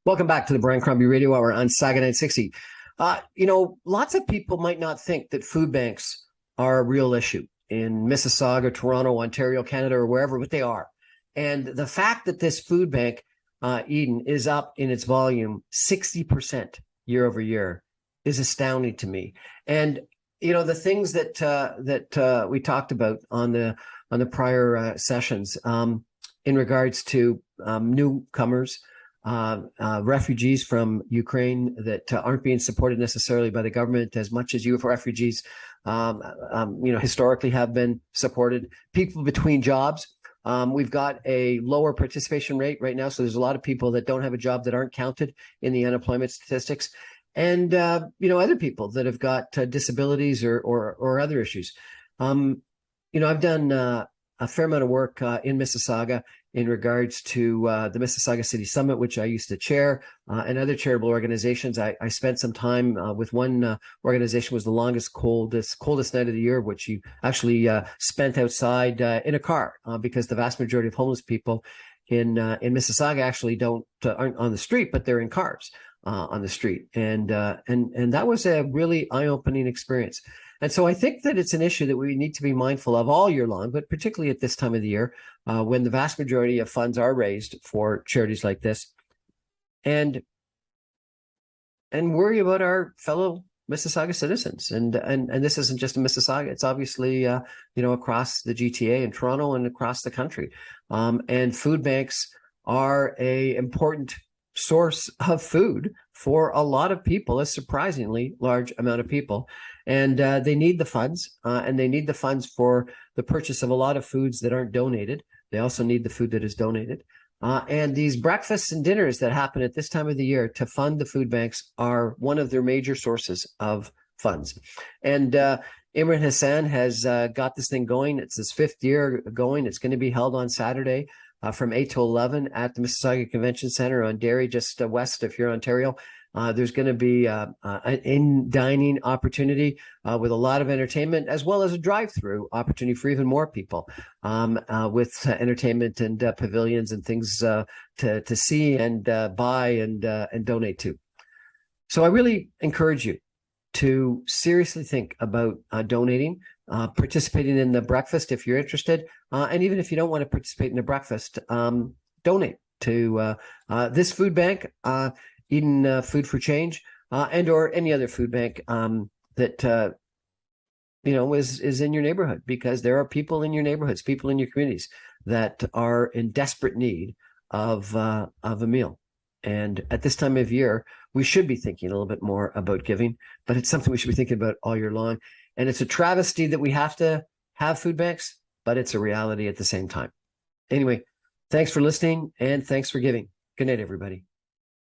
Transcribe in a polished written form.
Welcome back to the Brian Crombie Radio Hour on Saga 960. Lots of people might not think that food banks are a real issue in Mississauga, Toronto, Ontario, Canada, or wherever, but they are. And the fact that this food bank, Eden, is up in its volume 60% year over year is astounding to me. And the things that we talked about on the prior sessions in regards to newcomers. Refugees from Ukraine that aren't being supported necessarily by the government as much as you refugees, historically have been supported. People between jobs. We've got a lower participation rate right now. So there's a lot of people that don't have a job that aren't counted in the unemployment statistics. And, other people that have got disabilities or other issues. I've done a fair amount of work in Mississauga in regards to the Mississauga City Summit, which I used to chair, and other charitable organizations. I spent some time with one organization, was the longest, coldest night of the year, which you actually spent outside in a car because the vast majority of homeless people in Mississauga actually aren't on the street, but they're in cars on the street. And that was a really eye-opening experience. And so I think that it's an issue that we need to be mindful of all year long, but particularly at this time of the year when the vast majority of funds are raised for charities like this, and worry about our fellow Mississauga citizens. And this isn't just in Mississauga; it's obviously across the GTA in Toronto and across the country. And food banks are a important source of food for a lot of people, a surprisingly large amount of people. And they need the funds, and they need the funds for the purchase of a lot of foods that aren't donated. They also need the food that is donated. And these breakfasts and dinners that happen at this time of the year to fund the food banks are one of their major sources of funds. And Imran Hassan has got this thing going. It's his fifth year going. It's going to be held on Saturday from 8 to 11 at the Mississauga Convention Center on Derry, just west of here, Ontario. There's going to be an in-dining opportunity with a lot of entertainment, as well as a drive-through opportunity for even more people with entertainment and pavilions and things to see and buy and donate to. So I really encourage you to seriously think about donating, participating in the breakfast if you're interested, and even if you don't want to participate in the breakfast, donate to this food bank. Eden Food for Change, and or any other food bank that is in your neighborhood, because there are people in your neighborhoods, people in your communities that are in desperate need of a meal. And at this time of year, we should be thinking a little bit more about giving, but it's something we should be thinking about all year long. And it's a travesty that we have to have food banks, but it's a reality at the same time. Anyway, thanks for listening and thanks for giving. Good night, everybody.